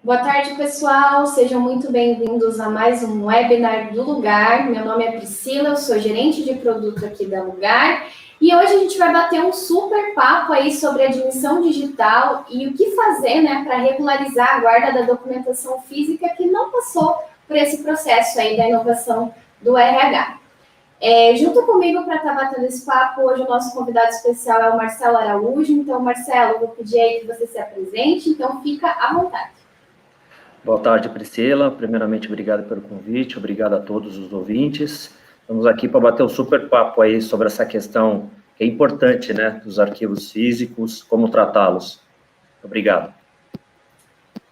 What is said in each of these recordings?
Boa tarde, pessoal. Sejam muito bem-vindos a mais um webinar do Lugar. Meu nome é Priscila, eu sou gerente de produto aqui da Lugar. E hoje a gente vai bater um super papo aí sobre admissão digital e o que fazer, né, para regularizar a guarda da documentação física que não passou por esse processo aí da inovação do RH. Junto comigo para estar batendo esse papo, hoje o nosso convidado especial é o Marcelo Araújo. Então, Marcelo, eu vou pedir aí que você se apresente, então fica à vontade. Boa tarde, Priscila. Primeiramente, obrigado pelo convite, obrigado a todos os ouvintes. Estamos aqui para bater um super papo aí sobre essa questão que é importante, né, dos arquivos físicos, como tratá-los. Obrigado.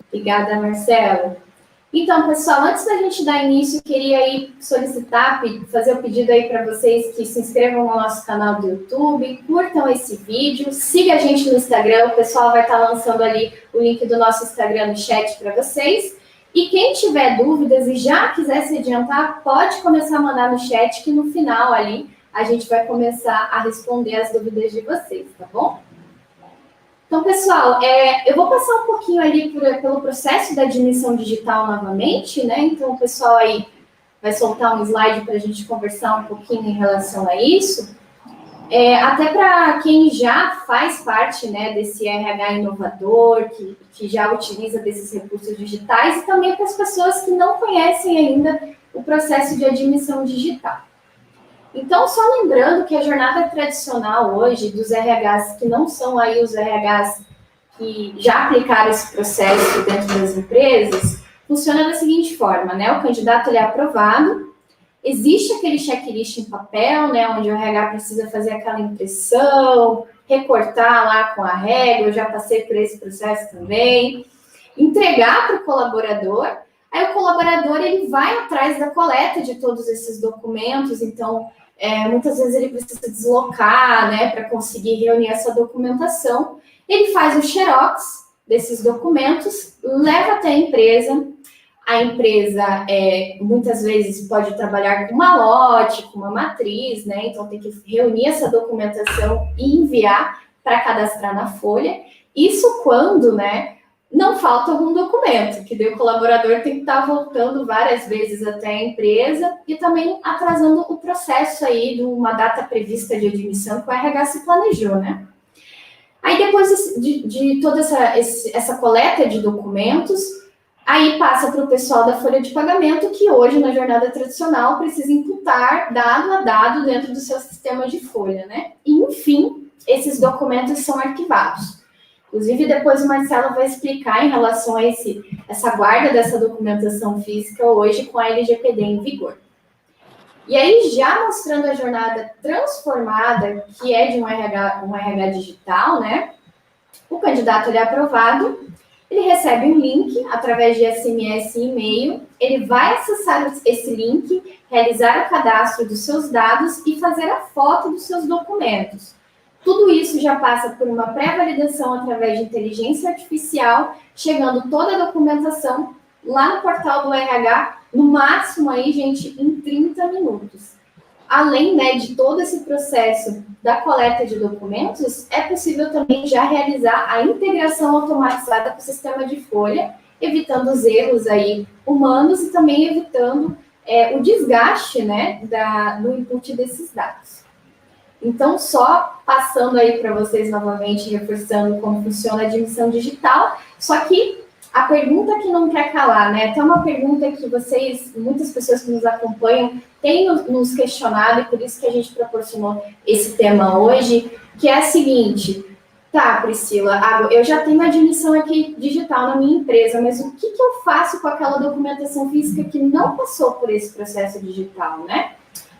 Obrigada, Marcelo. Então, pessoal, antes da gente dar início, queria aí solicitar, fazer o pedido aí para vocês que se inscrevam no nosso canal do YouTube, curtam esse vídeo, siga a gente no Instagram, o pessoal vai estar lançando ali o link do nosso Instagram no chat para vocês. E quem tiver dúvidas e já quiser se adiantar, pode começar a mandar no chat, que no final ali a gente vai começar a responder as dúvidas de vocês, tá bom? Então, pessoal, eu vou passar um pouquinho ali pelo processo da admissão digital novamente, né? Então, o pessoal aí vai soltar um slide para a gente conversar um pouquinho em relação a isso. Até para quem já faz parte, né, desse RH inovador, que já utiliza desses recursos digitais, e também para as pessoas que não conhecem ainda o processo de admissão digital. Então, só lembrando que a jornada tradicional hoje dos RHs, que não são aí os RHs que já aplicaram esse processo dentro das empresas, funciona da seguinte forma, né? O candidato ele é aprovado, existe aquele checklist em papel, né? Onde o RH precisa fazer aquela impressão, recortar lá com a régua, eu já passei por esse processo também, entregar para o colaborador. Aí o colaborador ele vai atrás da coleta de todos esses documentos, então muitas vezes ele precisa deslocar, né, para conseguir reunir essa documentação. Ele faz o xerox desses documentos, leva até a empresa muitas vezes pode trabalhar com uma lote, com uma matriz, né, então tem que reunir essa documentação e enviar para cadastrar na folha. Isso quando, né, não falta algum documento, que daí o colaborador tem que estar voltando várias vezes até a empresa e também atrasando o processo aí de uma data prevista de admissão que o RH se planejou, né? Aí depois de toda essa coleta de documentos, aí passa para o pessoal da folha de pagamento, que hoje na jornada tradicional precisa imputar dado a dado dentro do seu sistema de folha, né? E enfim, esses documentos são arquivados. Inclusive, depois o Marcelo vai explicar em relação a essa guarda dessa documentação física hoje com a LGPD em vigor. E aí, já mostrando a jornada transformada, que é de um RH digital, né? O candidato ele é aprovado, ele recebe um link através de SMS e e-mail, ele vai acessar esse link, realizar o cadastro dos seus dados e fazer a foto dos seus documentos. Tudo isso já passa por uma pré-validação através de inteligência artificial, chegando toda a documentação lá no portal do RH, no máximo aí, gente, em 30 minutos. Além, né, de todo esse processo da coleta de documentos, é possível também já realizar a integração automatizada com o sistema de folha, evitando os erros aí humanos e também evitando o desgaste, né, do input desses dados. Então, só passando aí para vocês novamente, reforçando como funciona a admissão digital, só que a pergunta que não quer calar, né? Até uma pergunta que muitas pessoas que nos acompanham, têm nos questionado, e por isso que a gente proporcionou esse tema hoje, que é a seguinte: tá, Priscila, eu já tenho uma admissão aqui digital na minha empresa, mas o que eu faço com aquela documentação física que não passou por esse processo digital, né?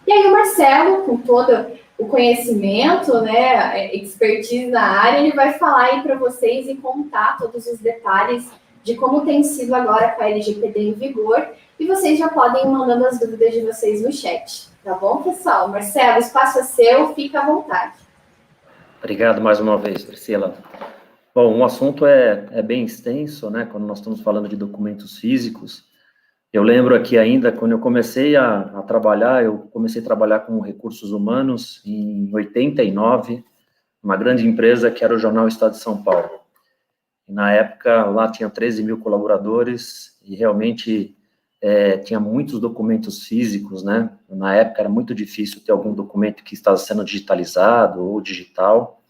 E aí o Marcelo, com todo o conhecimento, né, expertise na área, ele vai falar aí para vocês e contar todos os detalhes de como tem sido agora com a LGPD em vigor, e vocês já podem ir mandando as dúvidas de vocês no chat, tá bom, pessoal? Marcelo, o espaço é seu, fica à vontade. Obrigado mais uma vez, Priscila. Bom, o assunto é bem extenso, né, quando nós estamos falando de documentos físicos. Eu lembro aqui ainda, quando eu comecei a trabalhar, com recursos humanos em 89, uma grande empresa que era o Jornal Estado de São Paulo. e na época lá tinha 13 mil colaboradores, e realmente tinha muitos documentos físicos, né? Na época era muito difícil ter algum documento que estava sendo digitalizado ou digital.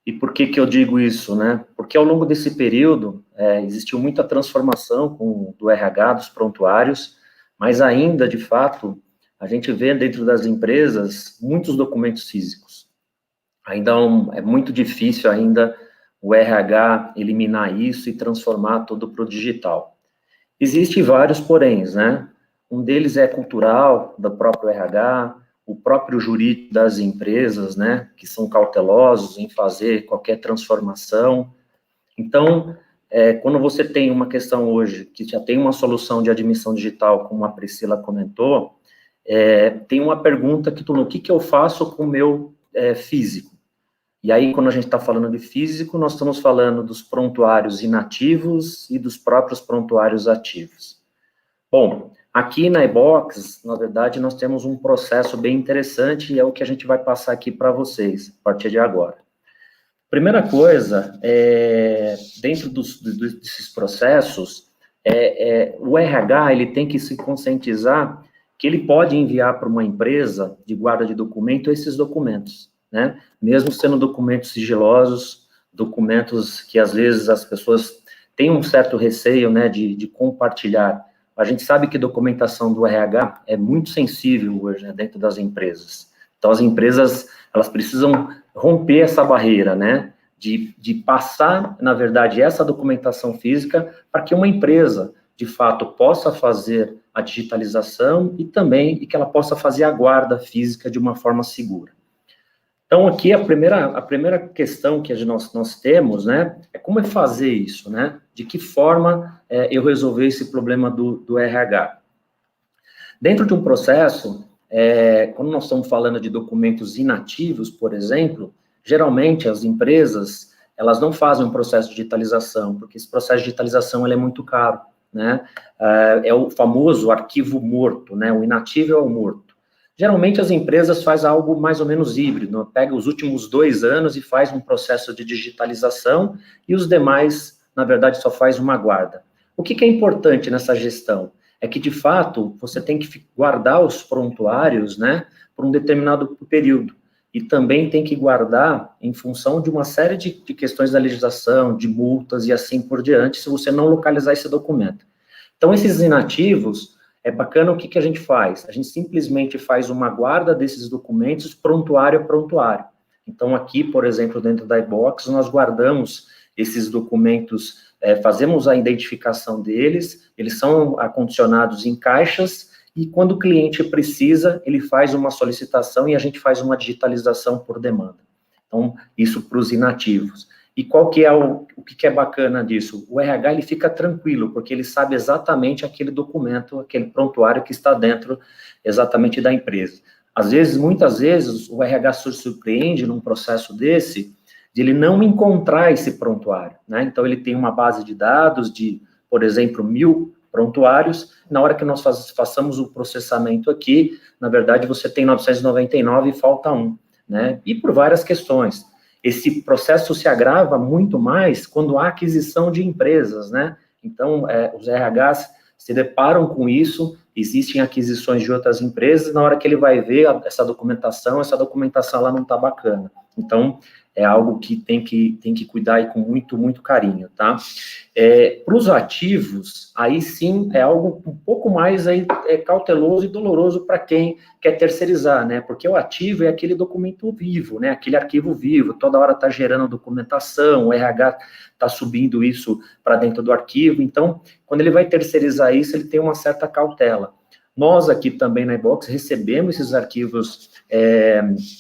E por que eu digo isso, né? Porque ao longo desse período existiu muita transformação do RH, dos prontuários, mas ainda, de fato, a gente vê dentro das empresas muitos documentos físicos. Ainda é muito difícil ainda o RH eliminar isso e transformar tudo para o digital. Existem vários poréns, né? Um deles é cultural, do próprio RH, o próprio jurídico das empresas, né, que são cautelosos em fazer qualquer transformação. Então, quando você tem uma questão hoje, que já tem uma solução de admissão digital, como a Priscila comentou, tem uma pergunta que o que eu faço com o meu físico? E aí, quando a gente está falando de físico, nós estamos falando dos prontuários inativos e dos próprios prontuários ativos. Bom, aqui na iBox, na verdade, nós temos um processo bem interessante e é o que a gente vai passar aqui para vocês, a partir de agora. Primeira coisa, dentro desses processos, o RH ele tem que se conscientizar que ele pode enviar para uma empresa de guarda de documento esses documentos, né? Mesmo sendo documentos sigilosos, documentos que às vezes as pessoas têm um certo receio, né, de compartilhar. A gente sabe que documentação do RH é muito sensível hoje, né, dentro das empresas. Então, as empresas, elas precisam romper essa barreira, né, de passar, na verdade, essa documentação física para que uma empresa, de fato, possa fazer a digitalização e que ela possa fazer a guarda física de uma forma segura. Então, aqui, a primeira questão que nós temos, né, é como fazer isso, né? De que forma eu resolver esse problema do RH. Dentro de um processo, quando nós estamos falando de documentos inativos, por exemplo, geralmente as empresas, elas não fazem um processo de digitalização, porque esse processo de digitalização ele é muito caro, né? É o famoso arquivo morto, né? O inativo é o morto. Geralmente, as empresas fazem algo mais ou menos híbrido, pega os últimos 2 anos e faz um processo de digitalização, e os demais, na verdade, só faz uma guarda. O que é importante nessa gestão? É que, de fato, você tem que guardar os prontuários, né, por um determinado período, e também tem que guardar em função de uma série de questões da legislação, de multas e assim por diante, se você não localizar esse documento. Então, esses inativos, é bacana o que a gente faz? A gente simplesmente faz uma guarda desses documentos prontuário a prontuário. Então, aqui, por exemplo, dentro da iBox, nós guardamos esses documentos, fazemos a identificação deles, eles são acondicionados em caixas, e quando o cliente precisa, ele faz uma solicitação e a gente faz uma digitalização por demanda. Então, isso para os inativos. E qual que é o que é bacana disso? O RH, ele fica tranquilo, porque ele sabe exatamente aquele documento, aquele prontuário que está dentro exatamente da empresa. Às vezes, muitas vezes, o RH se surpreende num processo desse, de ele não encontrar esse prontuário, né? Então, ele tem uma base de dados de, por exemplo, 1000 prontuários, na hora que nós façamos o processamento aqui, na verdade, você tem 999 e falta um, né? E por várias questões. Esse processo se agrava muito mais quando há aquisição de empresas, né? Então, os RHs se deparam com isso, existem aquisições de outras empresas, na hora que ele vai ver essa documentação lá não está bacana. Então, é algo que tem que cuidar aí com muito, muito carinho, tá? Para os ativos, aí sim, é algo um pouco mais aí, cauteloso e doloroso para quem quer terceirizar, né? Porque o ativo é aquele documento vivo, né? Aquele arquivo vivo, toda hora está gerando documentação, o RH está subindo isso para dentro do arquivo, então, quando ele vai terceirizar isso, ele tem uma certa cautela. Nós aqui também na iBox recebemos esses arquivos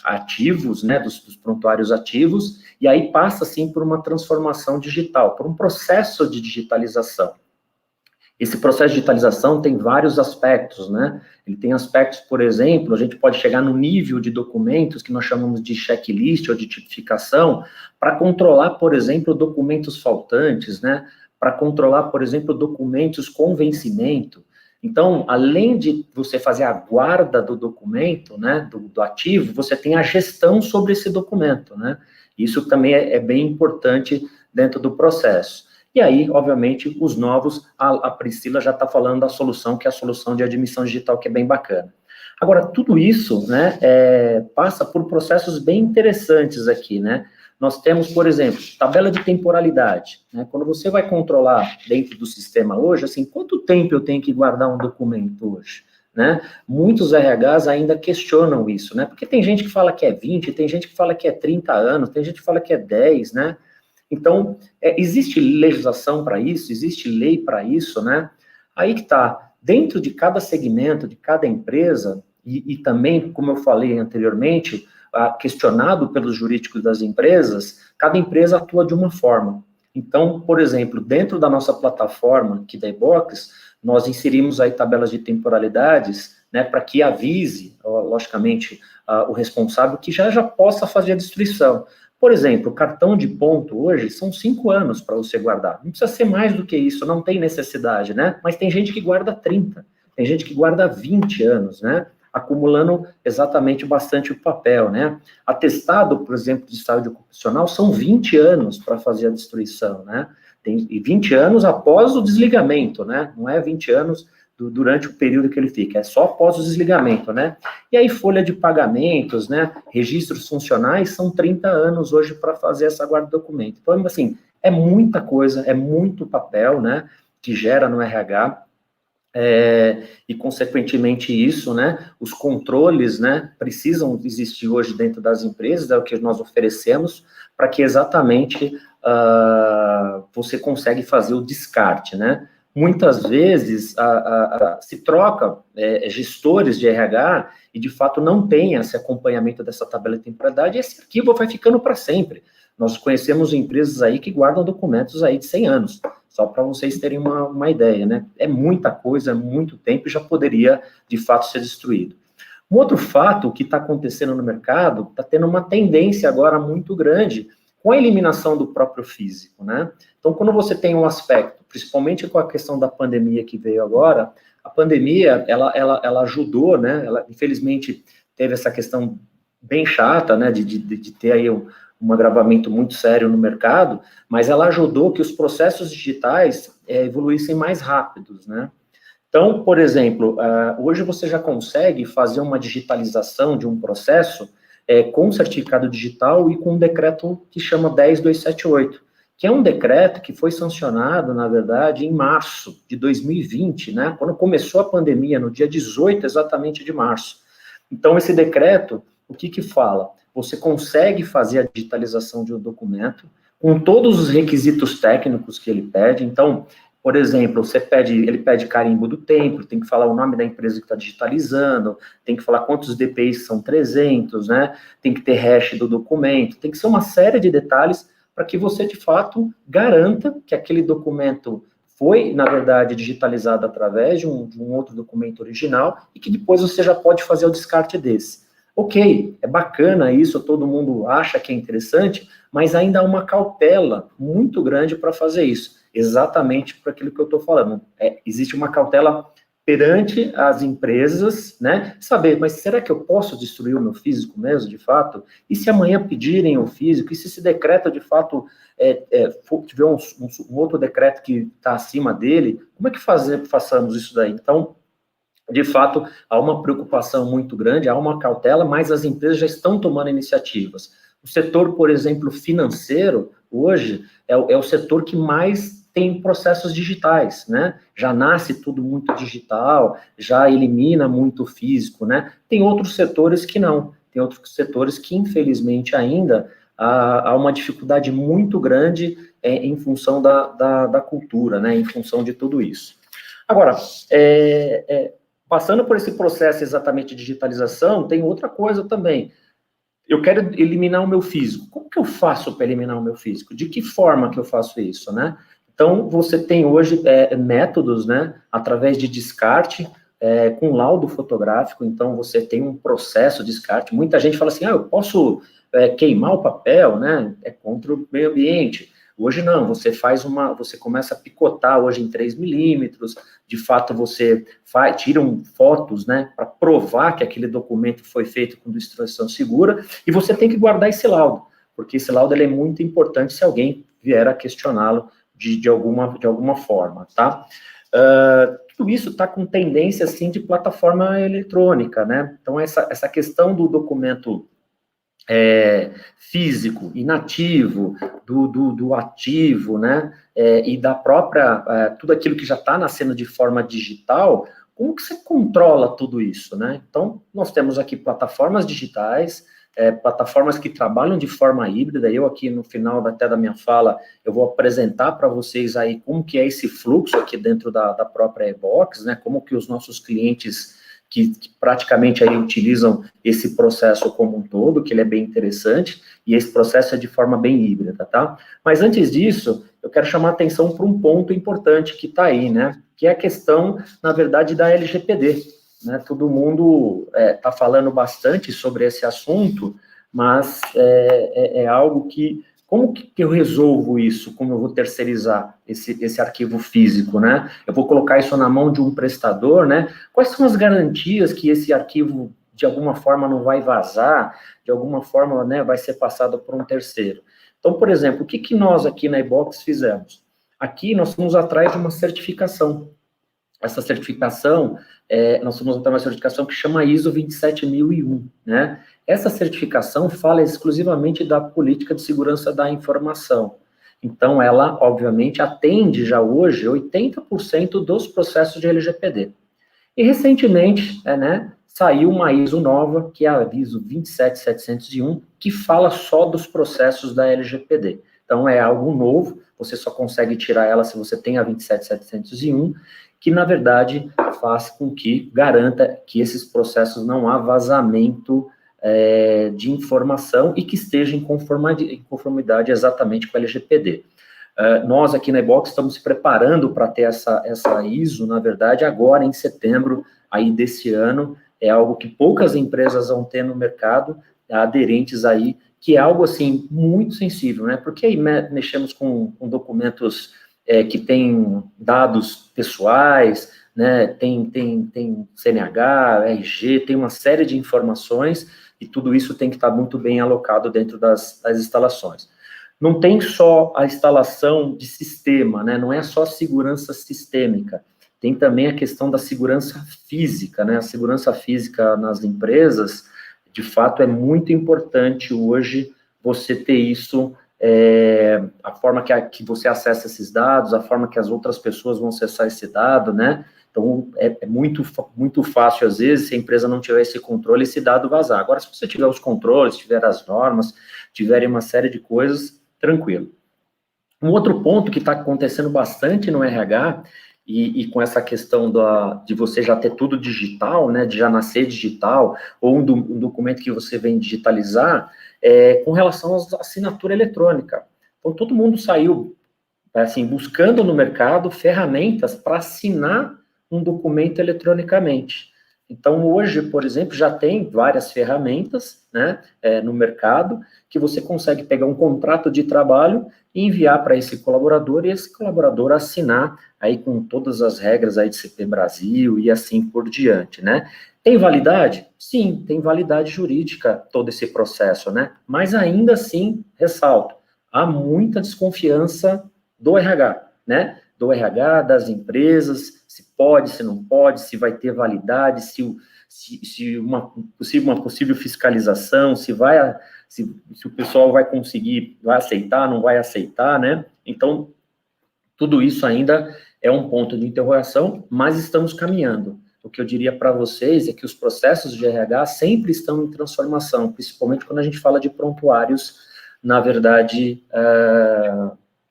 ativos, né, dos prontuários ativos, e aí passa, sim, por uma transformação digital, por um processo de digitalização. Esse processo de digitalização tem vários aspectos, né? Ele tem aspectos, por exemplo, a gente pode chegar no nível de documentos que nós chamamos de checklist ou de tipificação, para controlar, por exemplo, documentos faltantes, né? Para controlar, por exemplo, documentos com vencimento. Então, além de você fazer a guarda do documento, né, do ativo, você tem a gestão sobre esse documento, né? Isso também é bem importante dentro do processo. E aí, obviamente, os novos, a Priscila já está falando da solução, que é a solução de admissão digital, que é bem bacana. Agora, tudo isso, né, passa por processos bem interessantes aqui, né? Nós temos, por exemplo, tabela de temporalidade, né? Quando você vai controlar dentro do sistema hoje, assim, quanto tempo eu tenho que guardar um documento hoje, né? Muitos RHs ainda questionam isso, né? Porque tem gente que fala que é 20, tem gente que fala que é 30 anos, tem gente que fala que é 10, né? Então, existe legislação para isso, existe lei para isso, né? Aí que está, dentro de cada segmento, de cada empresa, e também, como eu falei anteriormente, questionado pelos jurídicos das empresas, cada empresa atua de uma forma. Então, por exemplo, dentro da nossa plataforma aqui da iBox, nós inserimos aí tabelas de temporalidades, né, para que avise, logicamente, o responsável que já possa fazer a destruição. Por exemplo, o cartão de ponto hoje são 5 anos para você guardar. Não precisa ser mais do que isso, não tem necessidade, né? Mas tem gente que guarda 30, tem gente que guarda 20 anos, né? Acumulando exatamente bastante o papel, né? Atestado, por exemplo, de saúde ocupacional, são 20 anos para fazer a destruição, né? E 20 anos após o desligamento, né? Não é 20 anos durante o período que ele fica, é só após o desligamento, né? E aí, folha de pagamentos, né? Registros funcionais, são 30 anos hoje para fazer essa guarda de documento. Então, assim, é muita coisa, é muito papel, né? Que gera no RH, e, consequentemente, isso, né, os controles, né, precisam existir hoje dentro das empresas, é o que nós oferecemos, para que exatamente você consegue fazer o descarte, né. Muitas vezes se troca gestores de RH e, de fato, não tem esse acompanhamento dessa tabela de temporalidade, e esse arquivo vai ficando para sempre. Nós conhecemos empresas aí que guardam documentos aí de 100 anos, só para vocês terem uma ideia, né? É muita coisa, é muito tempo e já poderia, de fato, ser destruído. Um outro fato que está acontecendo no mercado, está tendo uma tendência agora muito grande com a eliminação do próprio físico, né? Então, quando você tem um aspecto, principalmente com a questão da pandemia que veio agora, a pandemia, ela ajudou, né? Ela, infelizmente, teve essa questão bem chata, né? De ter aí um agravamento muito sério no mercado, mas ela ajudou que os processos digitais evoluíssem mais rápidos, né? Então, por exemplo, hoje você já consegue fazer uma digitalização de um processo com certificado digital e com um decreto que chama 10278, que é um decreto que foi sancionado, na verdade, em março de 2020, né? Quando começou a pandemia, no dia 18 exatamente de março. Então, esse decreto, o que fala? Você consegue fazer a digitalização de um documento com todos os requisitos técnicos que ele pede. Então, por exemplo, ele pede carimbo do templo, tem que falar o nome da empresa que está digitalizando, tem que falar quantos DPIs são 300, né? Tem que ter hash do documento, tem que ser uma série de detalhes para que você, de fato, garanta que aquele documento foi, na verdade, digitalizado através de um outro documento original e que depois você já pode fazer o descarte desse. Ok, é bacana isso, todo mundo acha que é interessante, mas ainda há uma cautela muito grande para fazer isso, exatamente por aquilo que eu estou falando. Existe uma cautela perante as empresas, né, saber, mas será que eu posso destruir o meu físico mesmo, de fato? E se amanhã pedirem o físico, e se esse decreto, de fato, tiver um outro decreto que está acima dele, como é que façamos isso daí? Então, de fato, há uma preocupação muito grande, há uma cautela, mas as empresas já estão tomando iniciativas. O setor, por exemplo, financeiro, hoje, é o setor que mais tem processos digitais, né? Já nasce tudo muito digital, já elimina muito físico, né? Tem outros setores que não, tem outros setores que, infelizmente, ainda há uma dificuldade muito grande em função da cultura, né? Em função de tudo isso. Agora, passando por esse processo exatamente de digitalização, tem outra coisa também. Eu quero eliminar o meu físico. Como que eu faço para eliminar o meu físico? De que forma que eu faço isso, né? Então, você tem hoje métodos, né, através de descarte, com laudo fotográfico, então você tem um processo de descarte. Muita gente fala assim, eu posso queimar o papel, né? É contra o meio ambiente. Hoje não, você começa a picotar hoje em 3 milímetros, de fato você tiram fotos, né, para provar que aquele documento foi feito com destruição segura, e você tem que guardar esse laudo, porque esse laudo ele é muito importante se alguém vier a questioná-lo de alguma forma, tá? Tudo isso está com tendência, assim, de plataforma eletrônica, né? Então, essa questão do documento físico, inativo, do ativo, né? E da própria, tudo aquilo que já está nascendo de forma digital, como que você controla tudo isso, né? Então, nós temos aqui plataformas digitais, plataformas que trabalham de forma híbrida. Eu aqui, no final até da minha fala, eu vou apresentar para vocês aí como que é esse fluxo aqui dentro da própria e-Box, né? Como que os nossos clientes que praticamente aí utilizam esse processo como um todo, que ele é bem interessante, e esse processo é de forma bem híbrida, tá? Mas antes disso, eu quero chamar a atenção para um ponto importante que está aí, né? Que é a questão, na verdade, da LGPD, né? Todo mundo está falando bastante sobre esse assunto, mas é algo que... Como que eu resolvo isso? Como eu vou terceirizar esse arquivo físico, né? Eu vou colocar isso na mão de um prestador, né? Quais são as garantias que esse arquivo, de alguma forma, não vai vazar, de alguma forma, né, vai ser passado por um terceiro? Então, por exemplo, o que nós aqui na e-Box fizemos? Aqui nós fomos atrás de uma certificação. Essa certificação, nós fomos atrás de uma certificação que chama ISO 27001, né? Essa certificação fala exclusivamente da política de segurança da informação. Então, ela, obviamente, atende já hoje 80% dos processos de LGPD. E, recentemente, né, saiu uma ISO nova, que é a ISO 27701, que fala só dos processos da LGPD. Então, é algo novo, você só consegue tirar ela se você tem a 27701, que, na verdade, faz com que garanta que esses processos não há vazamento de informação e que esteja em conformidade exatamente com a LGPD. Nós, aqui na e-Box, estamos se preparando para ter essa ISO, na verdade, agora em setembro aí desse ano. É algo que poucas empresas vão ter no mercado, aderentes aí, que é algo, assim, muito sensível, né? Porque aí mexemos com documentos que têm dados pessoais, né? Tem CNH, RG, tem uma série de informações, e tudo isso tem que estar muito bem alocado dentro das instalações. Não tem só a instalação de sistema, né? Não é só segurança sistêmica, tem também a questão da segurança física, né? A segurança física nas empresas, de fato, é muito importante hoje você ter isso, a forma que você acessa esses dados, a forma que as outras pessoas vão acessar esse dado, né? Então, é muito fácil, às vezes, se a empresa não tiver esse controle, esse dado vazar. Agora, se você tiver os controles, tiver as normas, tiverem uma série de coisas, tranquilo. Um outro ponto que está acontecendo bastante no RH, e com essa questão de você já ter tudo digital, né, de já nascer digital, ou um documento que você vem digitalizar, com relação à assinatura eletrônica. Então, todo mundo saiu, assim, buscando no mercado ferramentas para assinar um documento eletronicamente. Então, hoje, por exemplo, já tem várias ferramentas, né, no mercado, que você consegue pegar um contrato de trabalho e enviar para esse colaborador, e esse colaborador assinar aí com todas as regras aí de CP Brasil e assim por diante, né? Tem validade? Sim, tem validade jurídica todo esse processo, né? Mas ainda assim, ressalto, há muita desconfiança do RH, né? Do RH, das empresas, se pode, se não pode, se vai ter validade, se uma possível fiscalização, se o pessoal vai conseguir, vai aceitar, não vai aceitar, né? Então, tudo isso ainda é um ponto de interrogação, mas estamos caminhando. O que eu diria para vocês é que os processos de RH sempre estão em transformação, principalmente quando a gente fala de prontuários, na verdade,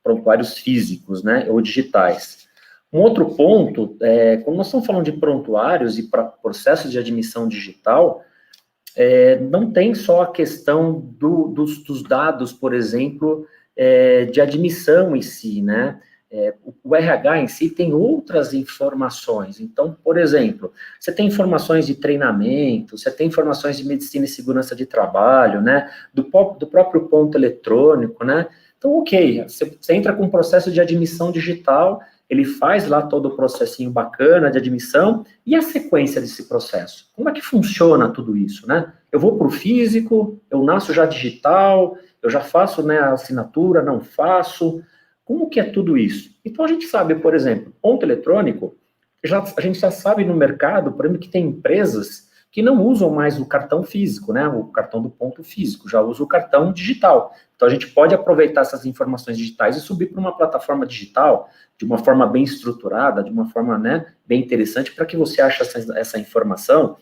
prontuários físicos, né, ou digitais. Um outro ponto, quando nós estamos falando de prontuários e para processos de admissão digital, não tem só a questão dos dados, por exemplo, de admissão em si, né? O RH em si tem outras informações. Então, por exemplo, você tem informações de treinamento, você tem informações de medicina e segurança de trabalho, né? Do próprio ponto eletrônico, né? Então, ok, você entra com um processo de admissão digital, ele faz lá todo o processinho bacana de admissão, e a sequência desse processo? Como é que funciona tudo isso, né? Eu vou para o físico, eu nasço já digital, Eu já faço, né, a assinatura, não faço? Como que é tudo isso? Então, a gente sabe, por exemplo, ponto eletrônico, a gente já sabe no mercado, por exemplo, que tem empresas que não usam mais o cartão físico, né, o cartão do ponto físico, já usa o cartão digital. Então, a gente pode aproveitar essas informações digitais e subir para uma plataforma digital, de uma forma bem estruturada, de uma forma, né, bem interessante, para que você ache essa informação.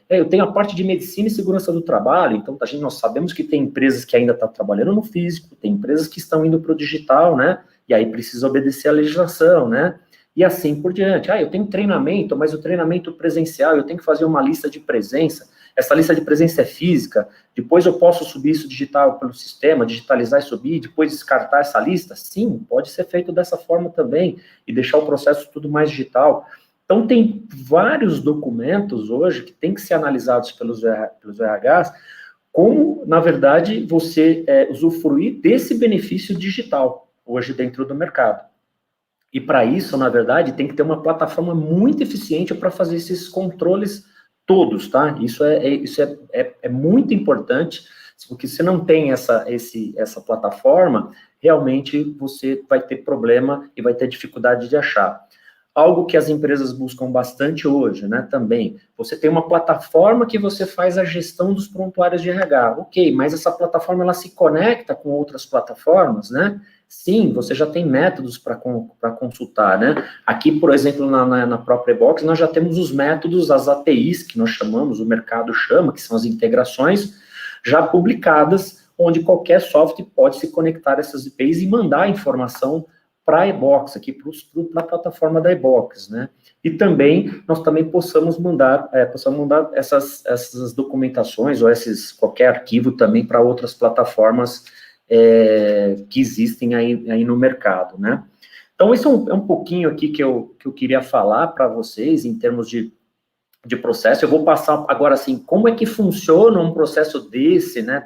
Eu tenho a parte de medicina e segurança do trabalho, então nós sabemos que tem empresas que ainda estão trabalhando no físico, tem empresas que estão indo para o digital, né, e aí precisa obedecer à legislação, né, e assim por diante. Eu tenho treinamento, mas o treinamento presencial, eu tenho que fazer uma lista de presença, essa lista de presença é física, depois eu posso subir isso digital pelo sistema, digitalizar e subir, depois descartar essa lista? Sim, pode ser feito dessa forma também, e deixar o processo tudo mais digital. Então, tem vários documentos hoje que têm que ser analisados pelos RHs, como, na verdade, você usufruir desse benefício digital, hoje dentro do mercado. E para isso, na verdade, tem que ter uma plataforma muito eficiente para fazer esses controles todos, tá? Isso é muito importante, porque se não tem essa plataforma, realmente você vai ter problema e vai ter dificuldade de achar. Algo que as empresas buscam bastante hoje, né, também, você tem uma plataforma que você faz a gestão dos prontuários de RH, ok, mas essa plataforma, ela se conecta com outras plataformas, né? Sim, você já tem métodos para consultar, né? Aqui, por exemplo, na própria e-box, nós já temos os métodos, as APIs, que nós chamamos, o mercado chama, que são as integrações, já publicadas, onde qualquer software pode se conectar a essas APIs e mandar a informação para a e-box, aqui para a plataforma da e-box, né? E também, nós também possamos mandar essas documentações, ou qualquer arquivo também para outras plataformas que existem aí no mercado, né? Então, isso é um pouquinho aqui que eu queria falar para vocês, em termos de processo. Eu vou passar agora, assim, como é que funciona um processo desse, né,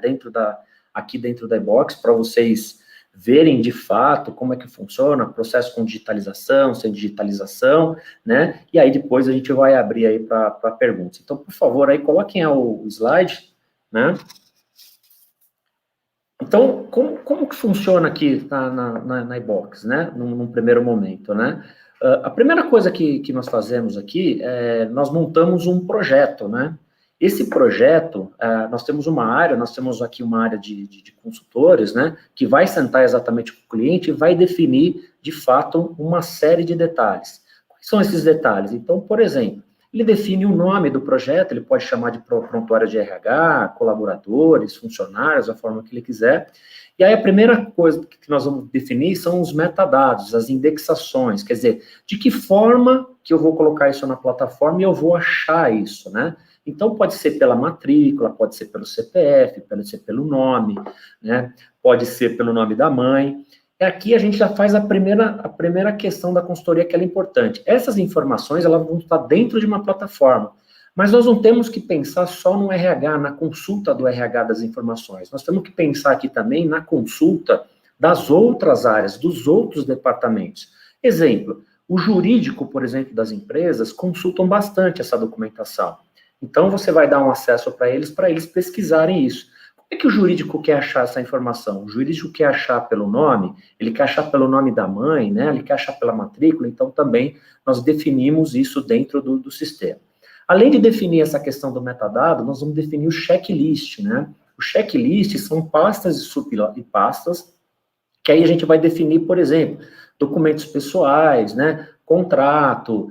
aqui dentro da e-box, para vocês verem de fato como é que funciona, processo com digitalização, sem digitalização, né, e aí depois a gente vai abrir aí para perguntas. Então, por favor, aí coloquem o slide, né. Então, como que funciona aqui na iBox, né, num primeiro momento, né? A primeira coisa que nós fazemos aqui nós montamos um projeto, né? Esse projeto, nós temos aqui uma área de consultores, né, que vai sentar exatamente com o cliente e vai definir, de fato, uma série de detalhes. Quais são esses detalhes? Então, por exemplo, ele define o nome do projeto, ele pode chamar de prontuário de RH, colaboradores, funcionários, a forma que ele quiser. E aí a primeira coisa que nós vamos definir são os metadados, as indexações, quer dizer, de que forma que eu vou colocar isso na plataforma e eu vou achar isso, né? Então, pode ser pela matrícula, pode ser pelo CPF, pode ser pelo nome, né? Pode ser pelo nome da mãe. E aqui a gente já faz a primeira questão da consultoria, que é importante. Essas informações, elas vão estar dentro de uma plataforma, mas nós não temos que pensar só no RH, na consulta do RH das informações. Nós temos que pensar aqui também na consulta das outras áreas, dos outros departamentos. Exemplo, o jurídico, por exemplo, das empresas, consultam bastante essa documentação. Então, você vai dar um acesso para eles pesquisarem isso. Como é que o jurídico quer achar essa informação? O jurídico quer achar pelo nome, ele quer achar pelo nome da mãe, né? Ele quer achar pela matrícula, então também nós definimos isso dentro do sistema. Além de definir essa questão do metadado, nós vamos definir o checklist, né? O checklist são pastas e subpastas, que aí a gente vai definir, por exemplo, documentos pessoais, né? Contrato,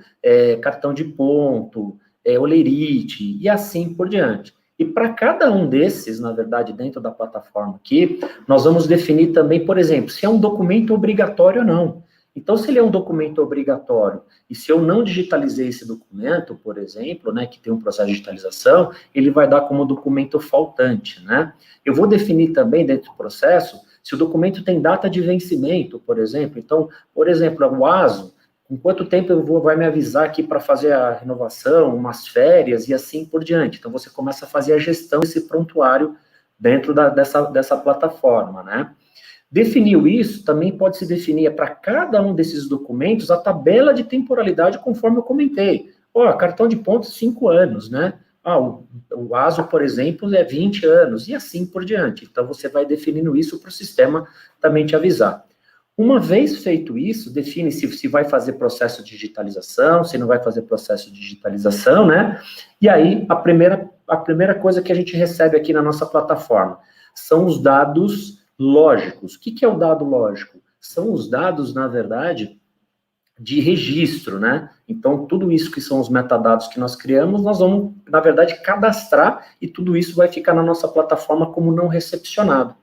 cartão de ponto, olerite, e assim por diante. E para cada um desses, na verdade, dentro da plataforma aqui, nós vamos definir também, por exemplo, se é um documento obrigatório ou não. Então, se ele é um documento obrigatório, e se eu não digitalizei esse documento, por exemplo, né, que tem um processo de digitalização, ele vai dar como documento faltante, né? Eu vou definir também, dentro do processo, se o documento tem data de vencimento, por exemplo. Então, por exemplo, o ASO, em quanto tempo vai me avisar aqui para fazer a renovação, umas férias e assim por diante. Então, você começa a fazer a gestão desse prontuário dentro dessa plataforma, né? Definiu isso, também pode se definir para cada um desses documentos a tabela de temporalidade, conforme eu comentei. Cartão de pontos, 5 anos, né? o ASO, por exemplo, é 20 anos, e assim por diante. Então, você vai definindo isso para o sistema também te avisar. Uma vez feito isso, define se vai fazer processo de digitalização, se não vai fazer processo de digitalização, né? E aí, a primeira coisa que a gente recebe aqui na nossa plataforma são os dados lógicos. O que é o dado lógico? São os dados, na verdade, de registro, né? Então, tudo isso que são os metadados que nós criamos, nós vamos, na verdade, cadastrar e tudo isso vai ficar na nossa plataforma como não recepcionado.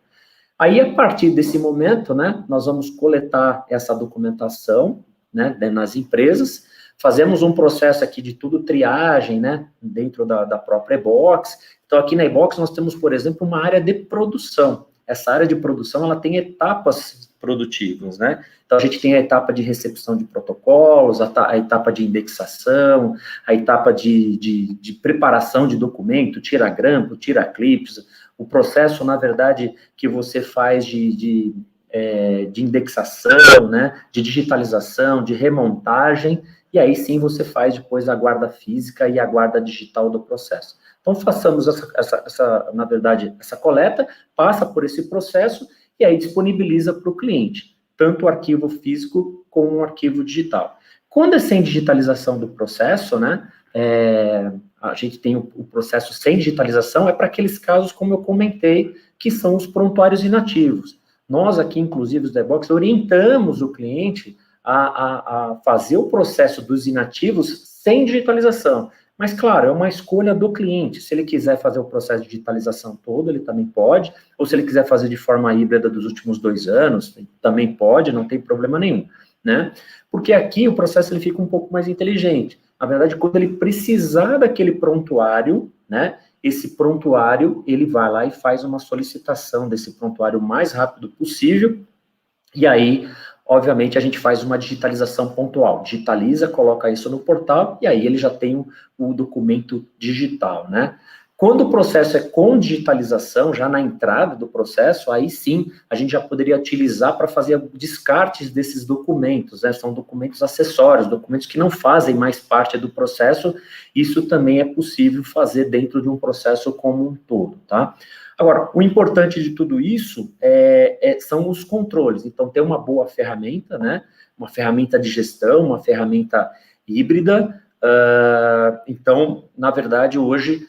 Aí, a partir desse momento, né, nós vamos coletar essa documentação, né, nas empresas, fazemos um processo aqui de tudo triagem, né, dentro da própria e-box. Então, aqui na e-box nós temos, por exemplo, uma área de produção. Essa área de produção, ela tem etapas produtivas, né? Então, a gente tem a etapa de recepção de protocolos, a etapa de indexação, a etapa de preparação de documento, tira grampo, tira clips, o processo, na verdade, que você faz de indexação, né, de digitalização, de remontagem, e aí sim você faz depois a guarda física e a guarda digital do processo. Então, façamos na verdade, essa coleta, passa por esse processo e aí disponibiliza para o cliente, tanto o arquivo físico como o arquivo digital. Quando é sem digitalização do processo, né, a gente tem o processo sem digitalização, é para aqueles casos, como eu comentei, que são os prontuários inativos. Nós aqui, inclusive, os DevOps, orientamos o cliente a fazer o processo dos inativos sem digitalização. Mas, claro, é uma escolha do cliente. Se ele quiser fazer o processo de digitalização todo, ele também pode. Ou se ele quiser fazer de forma híbrida dos últimos 2 anos, também pode, não tem problema nenhum, né? Porque aqui o processo ele fica um pouco mais inteligente. Na verdade, quando ele precisar daquele prontuário, né, esse prontuário, ele vai lá e faz uma solicitação desse prontuário o mais rápido possível, e aí, obviamente, a gente faz uma digitalização pontual, digitaliza, coloca isso no portal, e aí ele já tem o documento digital, né? Quando o processo é com digitalização, já na entrada do processo, aí sim, a gente já poderia utilizar para fazer descartes desses documentos, né? São documentos acessórios, documentos que não fazem mais parte do processo, isso também é possível fazer dentro de um processo como um todo, tá? Agora, o importante de tudo isso são os controles. Então, ter uma boa ferramenta, né? Uma ferramenta de gestão, uma ferramenta híbrida. Então, na verdade, hoje,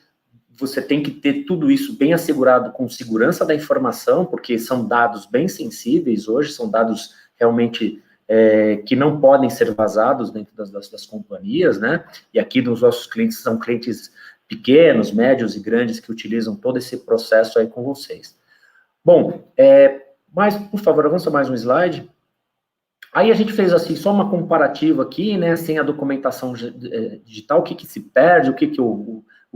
você tem que ter tudo isso bem assegurado com segurança da informação, porque são dados bem sensíveis hoje, são dados realmente que não podem ser vazados dentro das companhias, né? E aqui nos nossos clientes são clientes pequenos, médios e grandes que utilizam todo esse processo aí com vocês. Bom, mas, por favor, avança mais um slide. Aí a gente fez, assim, só uma comparativa aqui, né, sem a documentação digital, o que se perde, o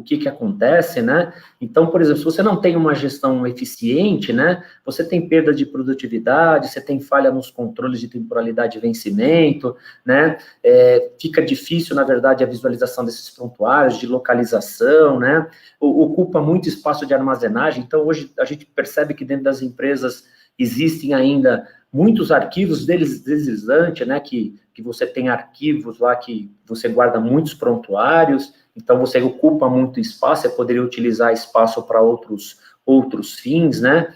que acontece, né? Então, por exemplo, se você não tem uma gestão eficiente, né, você tem perda de produtividade, você tem falha nos controles de temporalidade de vencimento, né, fica difícil, na verdade, a visualização desses prontuários, de localização, né, ocupa muito espaço de armazenagem. Então, hoje, a gente percebe que dentro das empresas existem ainda muitos arquivos deslizantes, né, que você tem arquivos lá que você guarda muitos prontuários, então você ocupa muito espaço, você poderia utilizar espaço para outros fins, né,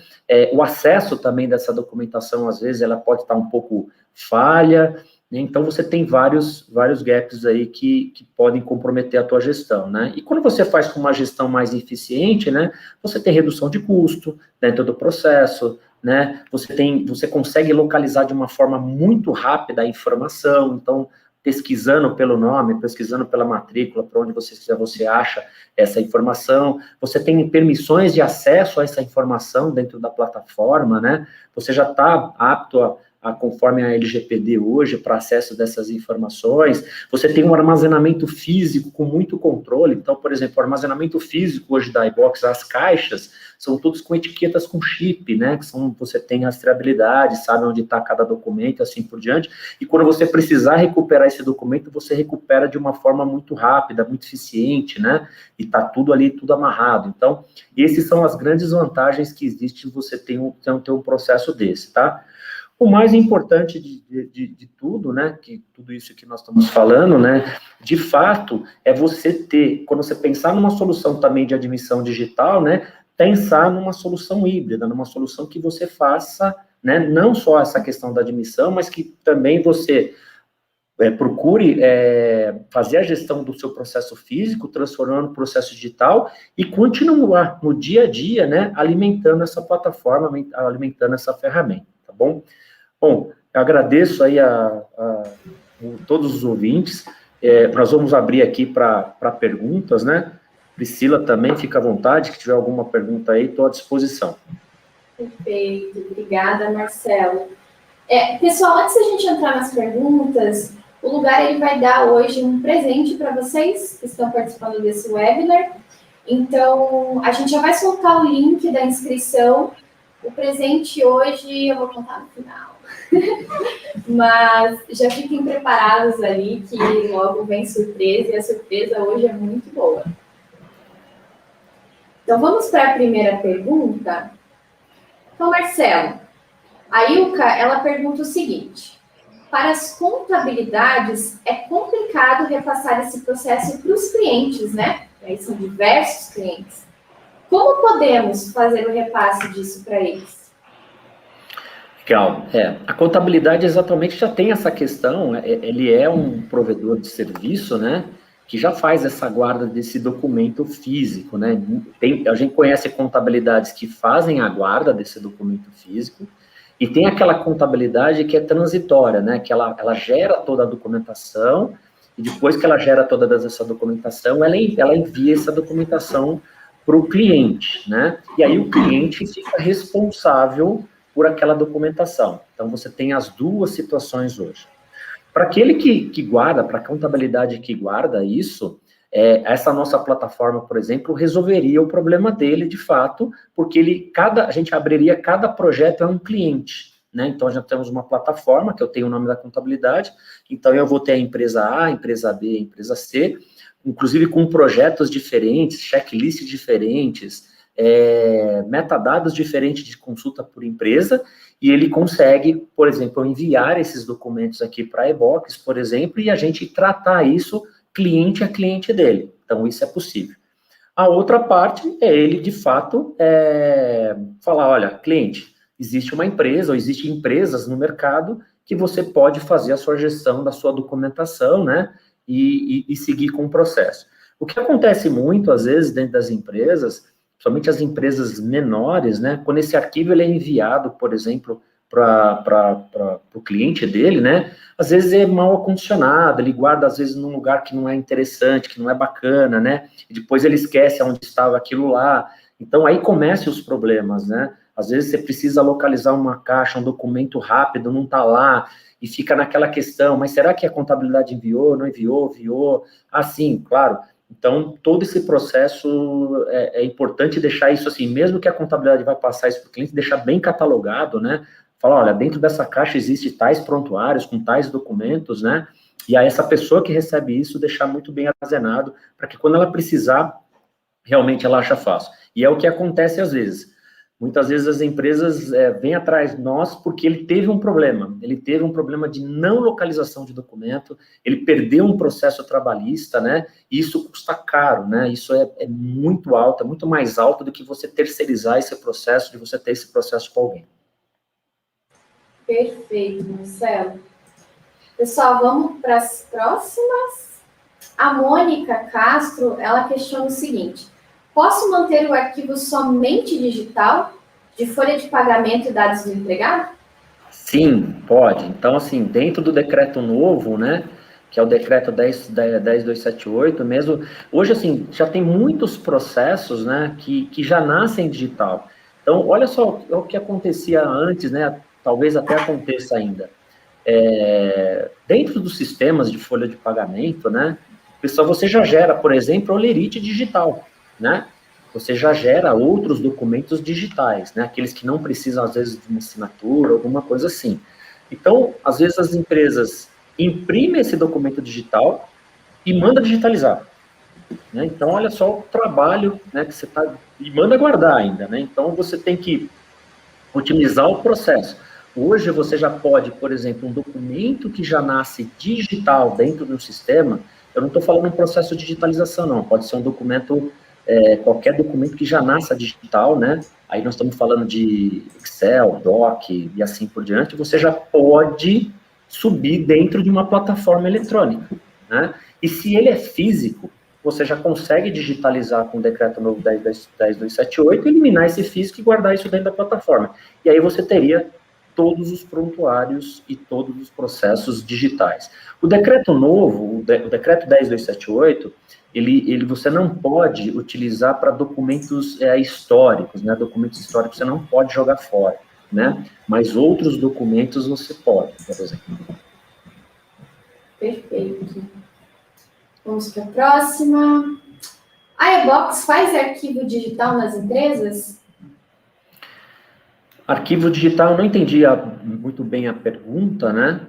o acesso também dessa documentação, às vezes, ela pode estar um pouco falha, né? Então você tem vários gaps aí que podem comprometer a tua gestão, né, e quando você faz com uma gestão mais eficiente, né, você tem redução de custo dentro do processo, né, você consegue localizar de uma forma muito rápida a informação, então, pesquisando pelo nome, pesquisando pela matrícula, para onde você quiser, você acha essa informação, você tem permissões de acesso a essa informação dentro da plataforma, né, você já está apto conforme a LGPD hoje, para acesso dessas informações, você tem um armazenamento físico com muito controle, então, por exemplo, o armazenamento físico hoje da iBox, as caixas, são todos com etiquetas com chip, né, que você tem rastreabilidade, sabe onde está cada documento, assim por diante, e quando você precisar recuperar esse documento, você recupera de uma forma muito rápida, muito eficiente, né, e está tudo ali, tudo amarrado. Então, esses são as grandes vantagens que existem você ter um processo desse, tá? o mais importante de tudo, né, que tudo isso que nós estamos falando, né, de fato, é você ter, quando você pensar numa solução também de admissão digital, né, pensar numa solução híbrida, numa solução que você faça, né, não só essa questão da admissão, mas que também você procure fazer a gestão do seu processo físico, transformando no processo digital e continuar no dia a dia, né, alimentando essa plataforma, alimentando essa ferramenta, tá bom? Bom, eu agradeço aí todos os ouvintes, nós vamos abrir aqui para perguntas, né? Priscila também, fica à vontade, que tiver alguma pergunta aí, estou à disposição. Perfeito, obrigada, Marcelo. Pessoal, antes da gente entrar nas perguntas, o Lugar ele vai dar hoje um presente para vocês que estão participando desse webinar. Então, a gente já vai soltar o link da inscrição. O presente hoje eu vou contar no final. Mas já fiquem preparados ali, que logo vem surpresa, e a surpresa hoje é muito boa. Então, vamos para a primeira pergunta. Então, Marcelo, a Ilka, ela pergunta o seguinte: para as contabilidades, é complicado repassar esse processo para os clientes, né? Aí são diversos clientes. Como podemos fazer o repasse disso para eles? Legal. A contabilidade exatamente já tem essa questão, ele é um provedor de serviço, né, que já faz essa guarda desse documento físico, né, a gente conhece contabilidades que fazem a guarda desse documento físico, e tem aquela contabilidade que é transitória, né, que ela gera toda a documentação, e depois que ela gera toda essa documentação, ela envia essa documentação para o cliente, né, e aí o cliente fica responsável por aquela documentação. Então, você tem as duas situações hoje. Para aquele que guarda, para a contabilidade que guarda isso, essa nossa plataforma, por exemplo, resolveria o problema dele, de fato, porque a gente abriria cada projeto a um cliente, né? Então, já temos uma plataforma, que eu tenho o nome da contabilidade, então eu vou ter a empresa A, a empresa B, a empresa C, inclusive com projetos diferentes, checklists diferentes, metadados diferentes de consulta por empresa, e ele consegue, por exemplo, enviar esses documentos aqui para a e-box, por exemplo, e a gente tratar isso cliente a cliente dele. Então, isso é possível. A outra parte é ele, de fato, falar, olha, cliente, existe uma empresa, ou existem empresas no mercado que você pode fazer a sua gestão da sua documentação, né, e seguir com o processo. O que acontece muito, às vezes, dentro das empresas, somente as empresas menores, né, quando esse arquivo ele é enviado, por exemplo, para o cliente dele, né, às vezes é mal acondicionado, ele guarda, às vezes, num lugar que não é interessante, que não é bacana, né, e depois ele esquece onde estava aquilo lá, então aí começam os problemas, né, às vezes você precisa localizar uma caixa, um documento rápido, não está lá, e fica naquela questão, mas será que a contabilidade enviou, não enviou? Ah, sim, claro. Então, todo esse processo é importante deixar isso assim, mesmo que a contabilidade vai passar isso para o cliente, deixar bem catalogado, né? Falar, olha, dentro dessa caixa existe tais prontuários com tais documentos, né? E aí essa pessoa que recebe isso deixar muito bem armazenado, para que quando ela precisar, realmente ela acha fácil. E é o que acontece às vezes. Muitas vezes as empresas vêm atrás de nós porque ele teve um problema de não localização de documento, ele perdeu um processo trabalhista, né, e isso custa caro, né, isso é muito alto, é muito mais alto do que você terceirizar esse processo, de você ter esse processo com alguém. Perfeito, Marcelo. Pessoal, vamos para as próximas. A Mônica Castro, ela questiona o seguinte: posso manter o arquivo somente digital, de folha de pagamento e dados do empregado? Sim, pode. Então, assim, dentro do decreto novo, né, que é o decreto 10.278 mesmo, hoje, assim, já tem muitos processos, né, que já nascem digital. Então, olha só o que acontecia antes, né, talvez até aconteça ainda. Dentro dos sistemas de folha de pagamento, né, pessoal, você já gera, por exemplo, olerite digital, né? Você já gera outros documentos digitais, né? Aqueles que não precisam, às vezes, de uma assinatura, alguma coisa assim. Então, às vezes, as empresas imprimem esse documento digital e manda digitalizar, né? Então, olha só o trabalho, né, que você está... E manda guardar ainda, né? Então, você tem que otimizar o processo. Hoje você já pode, por exemplo, um documento que já nasce digital dentro do sistema, eu não estou falando um processo de digitalização, não, pode ser um documento, qualquer documento que já nasça digital, né? Aí nós estamos falando de Excel, Doc e assim por diante, você já pode subir dentro de uma plataforma eletrônica, né? E se ele é físico, você já consegue digitalizar com o decreto novo 10.278, eliminar esse físico e guardar isso dentro da plataforma. E aí você teria todos os prontuários e todos os processos digitais. O decreto novo, o decreto 10.278, você não pode utilizar para documentos históricos, né? Documentos históricos você não pode jogar fora, né? Mas outros documentos você pode, por exemplo. Perfeito. Vamos para a próxima. A eBox faz arquivo digital nas empresas? Arquivo digital, eu não entendi muito bem a pergunta, né?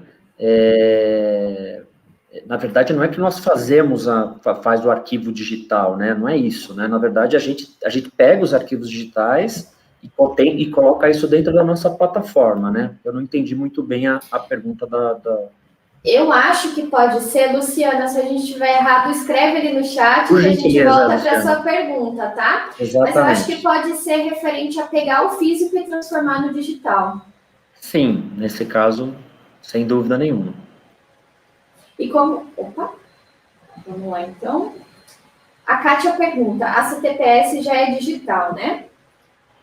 Na verdade, não é que nós faz o arquivo digital, né? Não é isso, né? Na verdade, a gente pega os arquivos digitais e coloca isso dentro da nossa plataforma, né? Eu não entendi muito bem a pergunta Eu acho que pode ser, Luciana, se a gente estiver errado, escreve ali no chat Por que a gente gentileza, volta para a Luciana. sua pergunta, tá? Exatamente. Mas eu acho que pode ser referente a pegar o físico e transformar no digital. Sim, nesse caso, sem dúvida nenhuma. E como... Opa! Vamos lá, então. A Kátia pergunta, a CTPS já é digital, né?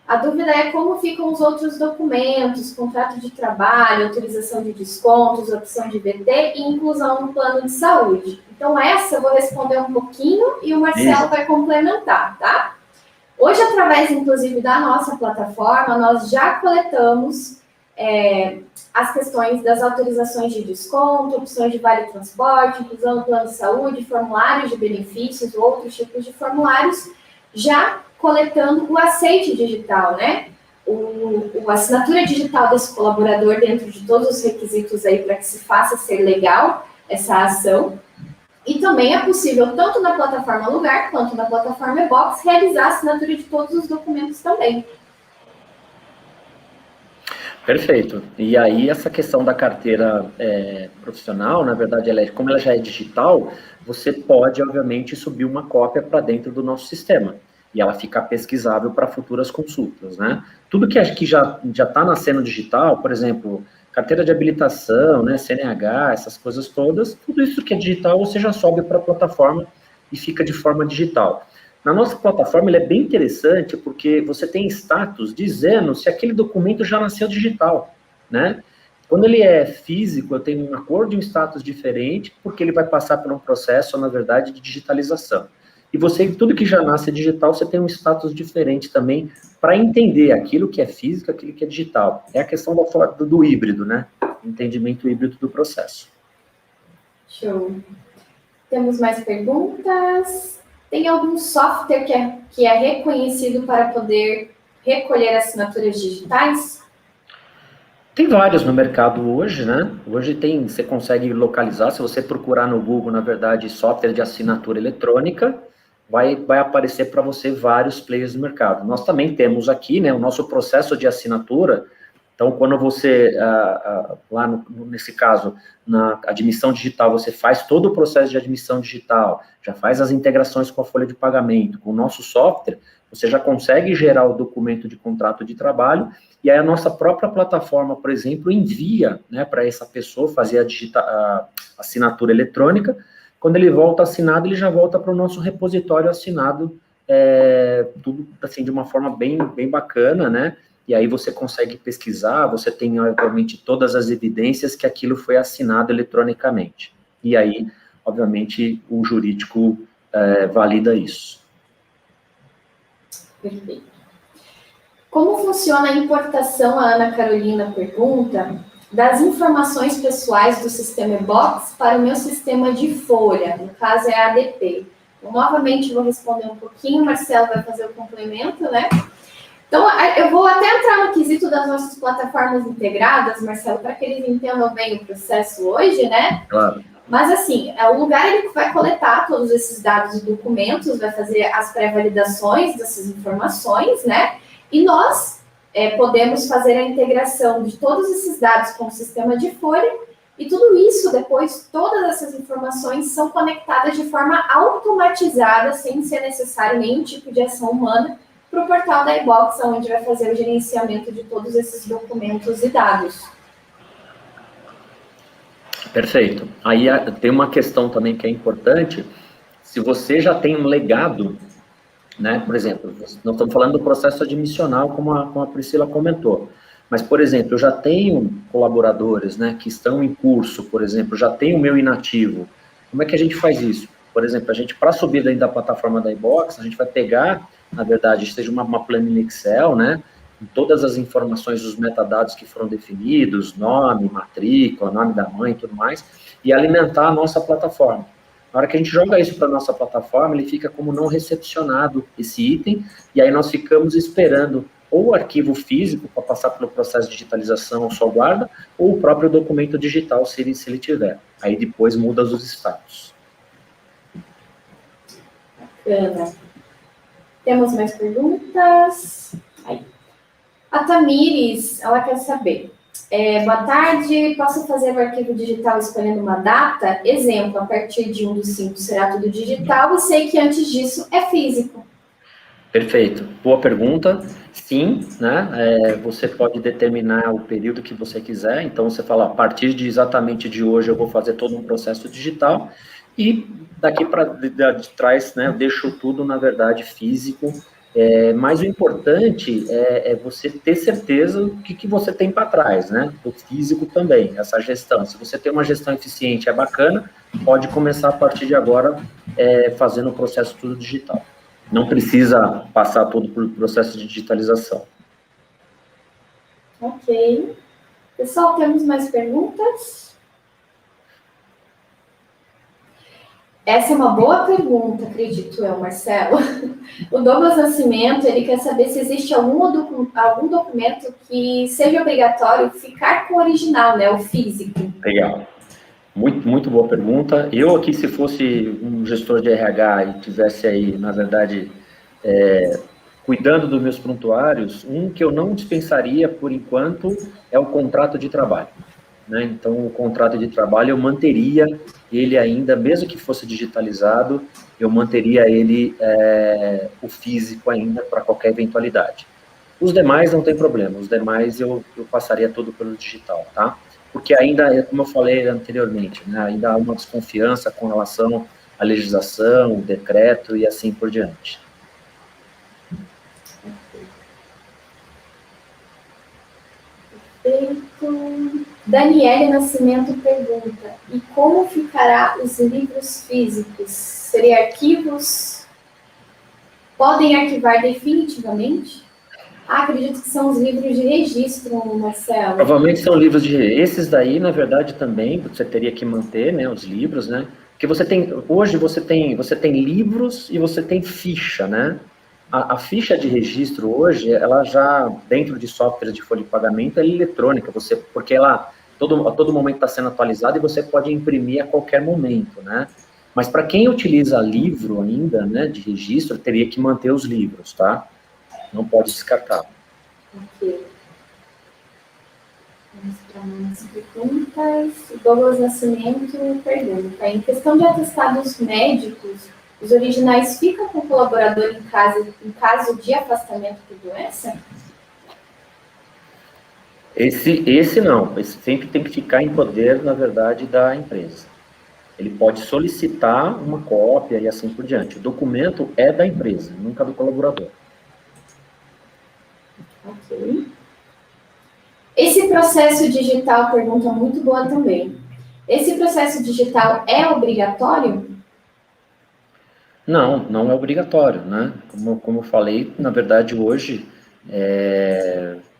A dúvida é como ficam os outros documentos, contrato de trabalho, autorização de descontos, opção de VT e inclusão no plano de saúde. Então, essa eu vou responder um pouquinho e o Marcelo vai complementar, tá? Hoje, através, inclusive, da nossa plataforma, nós já coletamos as questões das autorizações de desconto, opções de vale transporte, inclusão no plano de saúde, formulários de benefícios, outros tipos de formulários, já coletando o aceite digital, né? A assinatura digital desse colaborador dentro de todos os requisitos aí para que se faça ser legal essa ação. E também é possível, tanto na plataforma Lugar quanto na plataforma eBox, realizar a assinatura de todos os documentos também. Perfeito. E aí, essa questão da carteira profissional, na verdade, como ela já é digital, você pode, obviamente, subir uma cópia para dentro do nosso sistema. E ela fica pesquisável para futuras consultas, né? Tudo que já está nascendo digital, por exemplo, carteira de habilitação, né, CNH, essas coisas todas, tudo isso que é digital, você já sobe para a plataforma e fica de forma digital. Na nossa plataforma, ele é bem interessante porque você tem status dizendo se aquele documento já nasceu digital, né? Quando ele é físico, eu tenho uma cor de um status diferente, porque ele vai passar por um processo, na verdade, de digitalização. E tudo que já nasce digital, você tem um status diferente também para entender aquilo que é físico, aquilo que é digital. É a questão do híbrido, né? Entendimento híbrido do processo. Show. Temos mais perguntas? Tem algum software que é reconhecido para poder recolher assinaturas digitais? Tem vários no mercado hoje, né? Hoje você consegue localizar, se você procurar no Google, na verdade, software de assinatura eletrônica, vai aparecer para você vários players do mercado. Nós também temos aqui, né, o nosso processo de assinatura. Então, quando você, lá nesse caso, na admissão digital, você faz todo o processo de admissão digital, já faz as integrações com a folha de pagamento, com o nosso software, você já consegue gerar o documento de contrato de trabalho, e aí a nossa própria plataforma, por exemplo, envia, né, para essa pessoa fazer a assinatura eletrônica. Quando ele volta assinado, ele já volta para o nosso repositório assinado, tudo assim, de uma forma bem bacana, né? E aí você consegue pesquisar, você tem, obviamente, todas as evidências que aquilo foi assinado eletronicamente. E aí, obviamente, o jurídico valida isso. Perfeito. Como funciona a importação, a Ana Carolina pergunta, das informações pessoais do sistema eBox para o meu sistema de folha, no caso é a ADP. Então, novamente, vou responder um pouquinho, o Marcelo vai fazer o complemento, né? Então, eu vou até entrar no quesito das nossas plataformas integradas, Marcelo, para que eles entendam bem o processo hoje, né? Claro. Mas, assim, o Lugar ele vai coletar todos esses dados e documentos, vai fazer as pré-validações dessas informações, né? E nós podemos fazer a integração de todos esses dados com o sistema de folha, e tudo isso, depois, todas essas informações são conectadas de forma automatizada, sem ser necessário nenhum tipo de ação humana, para o portal da iBox, onde vai fazer o gerenciamento de todos esses documentos e dados. Perfeito. Aí tem uma questão também que é importante. Se você já tem um legado, né, por exemplo, nós estamos falando do processo admissional, como a Priscila comentou, mas, por exemplo, eu já tenho colaboradores, né, que estão em curso, por exemplo, já tenho o meu inativo. Como é que a gente faz isso? Por exemplo, a gente, para subir dentro da plataforma da iBox, a gente vai pegar, na verdade, seja uma planilha Excel, né, com todas as informações dos metadados que foram definidos, nome, matrícula, nome da mãe e tudo mais, e alimentar a nossa plataforma. Na hora que a gente joga isso para a nossa plataforma, ele fica como não recepcionado esse item, e aí nós ficamos esperando ou o arquivo físico para passar pelo processo de digitalização, só guarda, ou o próprio documento digital, se ele tiver. Aí depois muda os status. Bacana. Temos mais perguntas? Aí. A Tamires, ela quer saber. Boa tarde, posso fazer o arquivo digital escolhendo uma data? Exemplo, a partir de 1/5 será tudo digital e sei que antes disso é físico. Perfeito. Boa pergunta. Sim, né? Você pode determinar o período que você quiser. Então, você fala, a partir de exatamente de hoje eu vou fazer todo um processo digital e daqui para de trás, né? Eu deixo tudo, na verdade, físico. Mas o importante é você ter certeza do que você tem para trás, né? Do físico também, essa gestão. Se você tem uma gestão eficiente, é bacana, pode começar a partir de agora fazendo o processo tudo digital. Não precisa passar todo por processo de digitalização. Ok. Pessoal, temos mais perguntas? Essa é uma boa pergunta, acredito eu, Marcelo. O Douglas Nascimento, ele quer saber se existe algum documento que seja obrigatório ficar com o original, né, o físico. Legal. Muito, muito boa pergunta. Eu aqui, se fosse um gestor de RH e tivesse aí, na verdade, cuidando dos meus prontuários, um que eu não dispensaria, por enquanto, é o contrato de trabalho. Né? Então, o contrato de trabalho, eu manteria ele ainda, mesmo que fosse digitalizado, eu manteria ele, o físico ainda, para qualquer eventualidade. Os demais não tem problema, os demais eu passaria tudo pelo digital, tá? Porque ainda, como eu falei anteriormente, né, ainda há uma desconfiança com relação à legislação, o decreto e assim por diante. Perfeito. Daniele Nascimento pergunta, e como ficará os livros físicos? Seria arquivos? Podem arquivar definitivamente? Acredito que são os livros de registro, Marcelo. Provavelmente são livros de... Esses daí, na verdade, também, você teria que manter, né, os livros, né? Porque hoje você tem livros e você tem ficha, né? A ficha de registro hoje, ela já, dentro de software de folha de pagamento, é eletrônica, porque ela a todo momento está sendo atualizada e você pode imprimir a qualquer momento, né? Mas para quem utiliza livro ainda, né, de registro, teria que manter os livros, tá? Não pode descartar. Ok. Vamos para mais perguntas. O Douglas Nascimento pergunta, em questão de atestados médicos, os originais ficam com o colaborador em caso de afastamento por doença? Esse não, esse sempre tem que ficar em poder, na verdade, da empresa. Ele pode solicitar uma cópia e assim por diante. O documento é da empresa, nunca do colaborador. Ok. Esse processo digital, pergunta muito boa também. Esse processo digital é obrigatório? Não, não é obrigatório, né? Como eu falei, na verdade, hoje,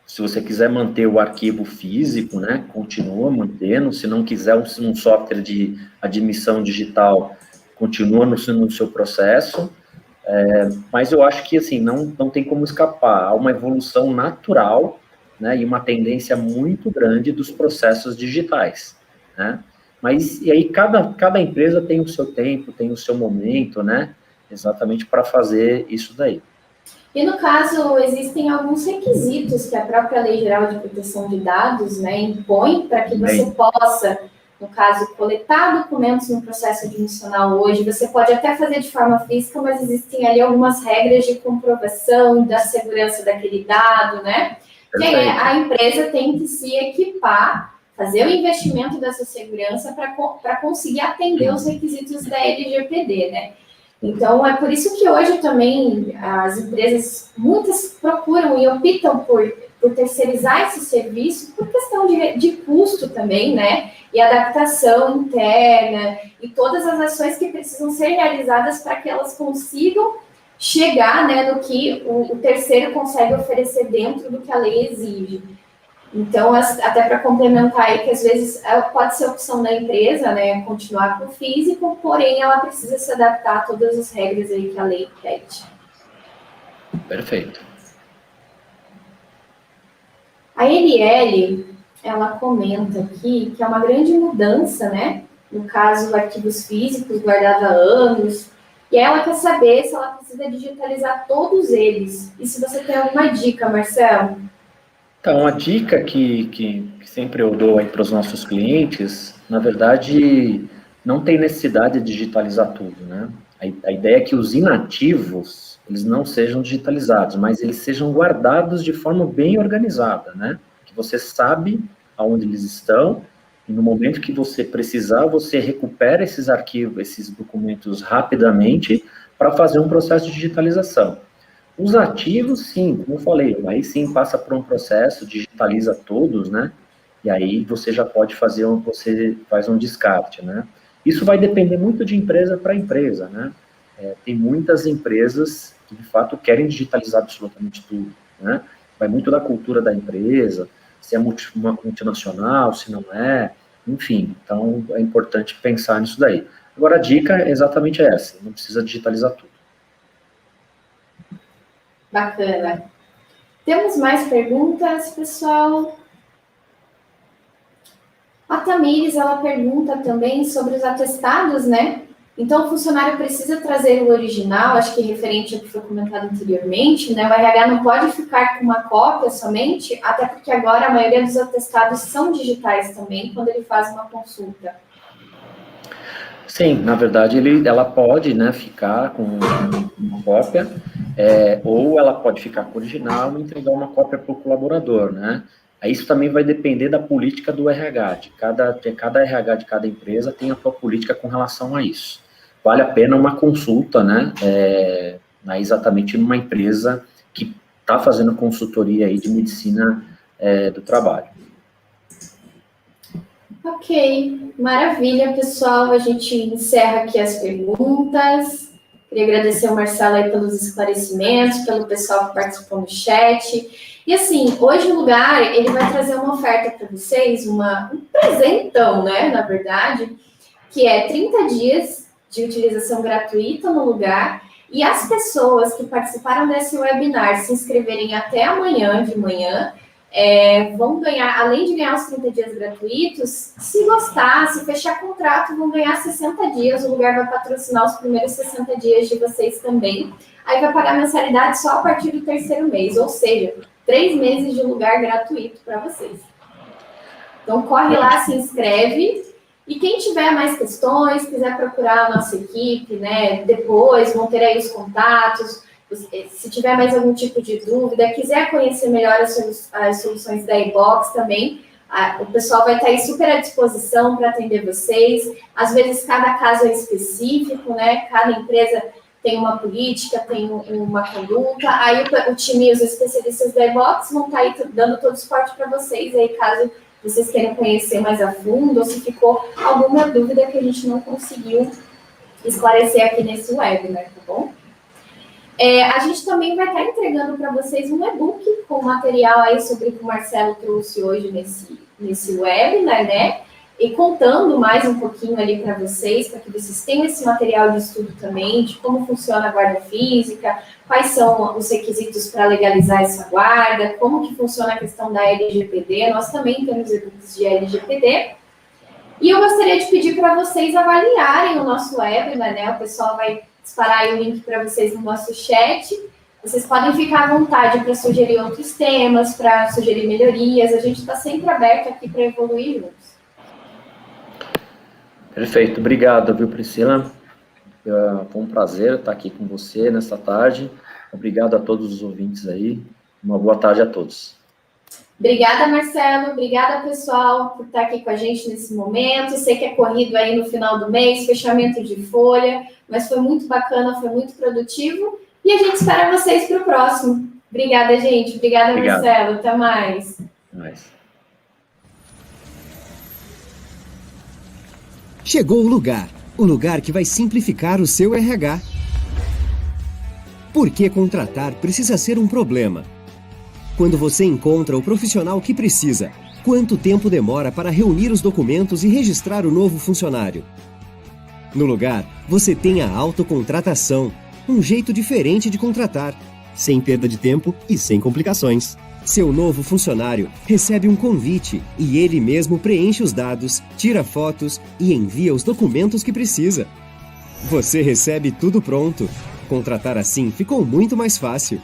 se você quiser manter o arquivo físico, né, continua mantendo. Se não quiser um software de admissão digital, continua no seu processo. Mas eu acho que, assim, não tem como escapar. Há uma evolução natural, né, e uma tendência muito grande dos processos digitais, né? Mas, e aí, cada empresa tem o seu tempo, tem o seu momento, né, exatamente para fazer isso daí. E no caso, existem alguns requisitos que a própria Lei Geral de Proteção de Dados, né, impõe para que você possa, no caso, coletar documentos no processo admissional hoje. Você pode até fazer de forma física, mas existem ali algumas regras de comprovação da segurança daquele dado, né? Que a empresa tem que se equipar, fazer o investimento dessa segurança para conseguir atender os requisitos da LGPD, né? Então, é por isso que hoje também as empresas, muitas procuram e optam por terceirizar esse serviço por questão de custo também, né? E adaptação interna e todas as ações que precisam ser realizadas para que elas consigam chegar, né, no que o terceiro consegue oferecer dentro do que a lei exige. Então, até para complementar aí, que às vezes pode ser opção da empresa, né, continuar com o físico, porém ela precisa se adaptar a todas as regras aí que a lei pede. Perfeito. A Elielle, ela comenta aqui que é uma grande mudança, né, no caso, arquivos físicos guardados há anos, e ela quer saber se ela precisa digitalizar todos eles. E se você tem alguma dica, Marcelo? Então, a dica que sempre eu dou aí para os nossos clientes, na verdade, não tem necessidade de digitalizar tudo, né? A ideia é que os inativos, eles não sejam digitalizados, mas eles sejam guardados de forma bem organizada, né? Que você sabe aonde eles estão, e no momento que você precisar, você recupera esses arquivos, esses documentos rapidamente para fazer um processo de digitalização. Os ativos, sim, como eu falei, aí sim passa por um processo, digitaliza todos, né? E aí você já pode fazer, você faz um descarte, né? Isso vai depender muito de empresa para empresa, né? Tem muitas empresas que, de fato, querem digitalizar absolutamente tudo, né? Vai muito da cultura da empresa, se é uma multinacional, se não é, enfim. Então, é importante pensar nisso daí. Agora, a dica é exatamente essa, não precisa digitalizar tudo. Bacana. Temos mais perguntas, pessoal? A Tamires, ela pergunta também sobre os atestados, né? Então, o funcionário precisa trazer o original, acho que referente ao que foi comentado anteriormente, né? O RH não pode ficar com uma cópia somente, até porque agora a maioria dos atestados são digitais também, quando ele faz uma consulta. Sim, na verdade, ela pode, né, ficar com uma cópia, ou ela pode ficar com o original e entregar uma cópia para o colaborador, né? Aí isso também vai depender da política do RH, cada RH de cada empresa tem a sua política com relação a isso. Vale a pena uma consulta, né, exatamente numa empresa que está fazendo consultoria aí de medicina do trabalho. Ok, maravilha, pessoal. A gente encerra aqui as perguntas. Queria agradecer ao Marcelo aí pelos esclarecimentos, pelo pessoal que participou no chat. E assim, hoje o lugar, ele vai trazer uma oferta para vocês, um presentão, né, na verdade, que é 30 dias de utilização gratuita no lugar. E as pessoas que participaram desse webinar se inscreverem até amanhã de manhã, vão ganhar, além de ganhar os 30 dias gratuitos, se gostar, se fechar contrato, vão ganhar 60 dias, o lugar vai patrocinar os primeiros 60 dias de vocês também, aí vai pagar mensalidade só a partir do terceiro mês, ou seja, 3 meses de lugar gratuito para vocês. Então, corre lá, se inscreve, e quem tiver mais questões, quiser procurar a nossa equipe, né, depois, vão ter aí os contatos. Se tiver mais algum tipo de dúvida, quiser conhecer melhor as soluções da iBox também, o pessoal vai estar aí super à disposição para atender vocês. Às vezes, cada caso é específico, né? Cada empresa tem uma política, tem uma conduta. Aí o time e os especialistas da iBox vão estar aí dando todo o suporte para vocês, aí caso vocês queiram conhecer mais a fundo, ou se ficou alguma dúvida que a gente não conseguiu esclarecer aqui nesse webinar, tá bom? A gente também vai estar entregando para vocês um e-book com material aí sobre o que o Marcelo trouxe hoje nesse webinar, né? E contando mais um pouquinho ali para vocês tenham esse material de estudo também, de como funciona a guarda física, quais são os requisitos para legalizar essa guarda, como que funciona a questão da LGPD. Nós também temos e-books de LGPD. E eu gostaria de pedir para vocês avaliarem o nosso webinar, né? O pessoal vai disparar aí o link para vocês no nosso chat. Vocês podem ficar à vontade para sugerir outros temas, para sugerir melhorias. A gente está sempre aberto aqui para evoluir juntos. Perfeito, obrigado, viu, Priscila? Foi um prazer estar aqui com você nesta tarde. Obrigado a todos os ouvintes aí. Uma boa tarde a todos. Obrigada, Marcelo. Obrigada, pessoal, por estar aqui com a gente nesse momento. Sei que é corrido aí no final do mês, fechamento de folha, mas foi muito bacana, foi muito produtivo. E a gente espera vocês para o próximo. Obrigada, gente. Obrigada, Marcelo. Até mais. Até mais. Chegou o lugar que vai simplificar o seu RH. Por que contratar precisa ser um problema? Quando você encontra o profissional que precisa, quanto tempo demora para reunir os documentos e registrar o novo funcionário? No Lugar, você tem a autocontratação, um jeito diferente de contratar, sem perda de tempo e sem complicações. Seu novo funcionário recebe um convite e ele mesmo preenche os dados, tira fotos e envia os documentos que precisa. Você recebe tudo pronto. Contratar assim ficou muito mais fácil.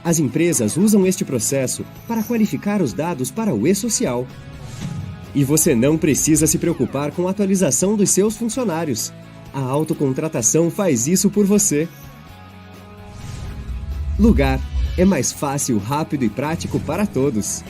As empresas usam este processo para qualificar os dados para o e-social. E você não precisa se preocupar com a atualização dos seus funcionários. A autocontratação faz isso por você. Lugar é mais fácil, rápido e prático para todos.